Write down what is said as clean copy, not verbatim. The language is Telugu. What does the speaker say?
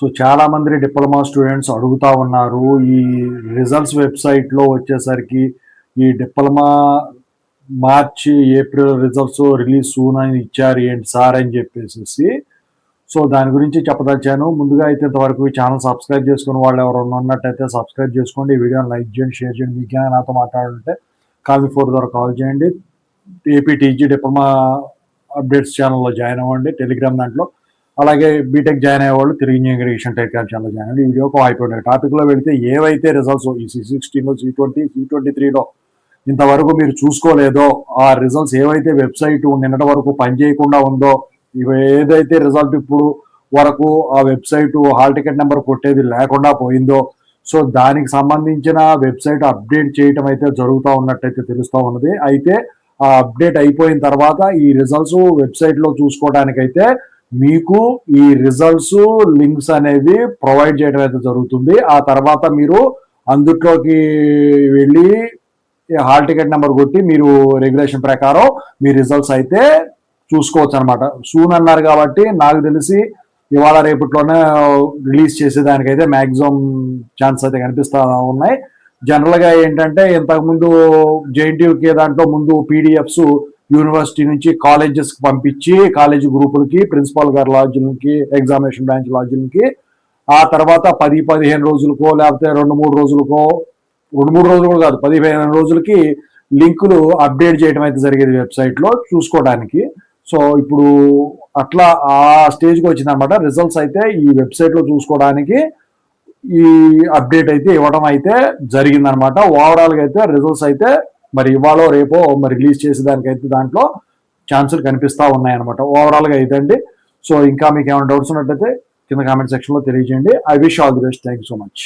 సో చాలా మంది డిప్లొమా స్టూడెంట్స్ అడుగుతా ఉన్నారు. ఈ రిజల్ట్స్ వెబ్సైట్లో వచ్చేసరికి ఈ డిప్లొమా మార్చి ఏప్రిల్ రిజల్ట్స్ రిలీజ్ సూన్ అని ఇచ్చారు ఏంటి సార్ అని చెప్పేసి. సో దాని గురించి చెప్పదలిచాను. ముందుగా అయితే ఇంతవరకు ఈ ఛానల్ సబ్స్క్రైబ్ చేసుకుని వాళ్ళు ఎవరైనా ఉన్నట్టయితే సబ్స్క్రైబ్ చేసుకోండి. ఈ వీడియోని లైక్ చేయండి, షేర్ చేయండి. మీకేమైనా నాతో మాట్లాడాలంటే కాల్ మీ 4 ద్వారా కాల్ చేయండి. ఏపీటీజీ డిప్లొమా అప్డేట్స్ ఛానల్లో జాయిన్ అవ్వండి టెలిగ్రామ్ దాంట్లో. అలాగే బీటెక్ జాయిన్ అయ్యేవాళ్ళు తిరిగి ఇంజనీరింగ్ టెలిగ్రామ్ ఛానల్ జాయిన్ అవ్వండి. వీడియోకి అయిపోయింది. టాపిక్లో వెళితే ఏవైతే రిజల్ట్స్ ఈ C16లో C20 C23లో ఇంతవరకు మీరు చూసుకోలేదో ఆ రిజల్ట్స్ ఏవైతే వెబ్సైట్ నిన్నటి వరకు పనిచేయకుండా ఉందో, ఇవి ఏదైతే రిజల్ట్ ఇప్పుడు వరకు ఆ వెబ్సైట్ హాల్ టికెట్ నెంబర్ కొట్టేది లేకుండా పోయిందో, సో దానికి సంబంధించిన వెబ్సైట్ అప్డేట్ చేయటం అయితే జరుగుతూ ఉన్నట్టయితే తెలుస్తూ ఉన్నది. అయితే ఆ అప్డేట్ అయిపోయిన తర్వాత ఈ రిజల్ట్స్ వెబ్సైట్లో చూసుకోవడానికైతే మీకు ఈ రిజల్ట్స్ లింక్స్ అనేది ప్రొవైడ్ చేయడం అయితే జరుగుతుంది. ఆ తర్వాత మీరు అందులోకి వెళ్ళి హాల్ టికెట్ నెంబర్ కొట్టి మీరు రెగ్యులేషన్ ప్రకారం మీ రిజల్ట్స్ అయితే చూసుకోవచ్చు అనమాట. సూన్ అన్నారు కాబట్టి నాకు తెలిసి ఇవాళ రేపట్లోనే రిలీజ్ చేసేదానికైతే మ్యాక్సిమం ఛాన్స్ అయితే కనిపిస్తూ ఉన్నాయి. జనరల్గా ఏంటంటే ఇంతకుముందు జేఎన్టీయూకి దాంట్లో ముందు పీడిఎఫ్స్ యూనివర్సిటీ నుంచి కాలేజెస్కి పంపించి కాలేజీ గ్రూపులకి ప్రిన్సిపాల్ గారి లాడ్జిన్కి ఎగ్జామినేషన్ బ్రాంచ్ లాడ్జిన్కి ఆ తర్వాత 10-15 రోజులకో లేకపోతే 2-3 రోజులకో 2-3 రోజులు కాదు 15 రోజులకి లింకులు అప్డేట్ చేయడం అయితే జరిగేది వెబ్సైట్లో చూసుకోవడానికి. సో ఇప్పుడు అట్లా ఆ స్టేజ్కి వచ్చిందనమాట. రిజల్ట్స్ అయితే ఈ వెబ్సైట్లో చూసుకోవడానికి ఈ అప్డేట్ అయితే ఇవ్వడం అయితే జరిగిందనమాట. ఓవరాల్గా అయితే రిజల్ట్స్ అయితే మరి ఇవాళ రేపో మరి రిలీజ్ చేసేదానికైతే దాంట్లో ఛాన్సులు కనిపిస్తూ ఉన్నాయన్నమాట. ఓవరాల్గా అయితే అండి. సో ఇంకా మీకు ఏమైనా డౌట్స్ ఉన్నట్టయితే కింద కామెంట్ సెక్షన్లో తెలియజేయండి. I wish all the best. Thank you so much.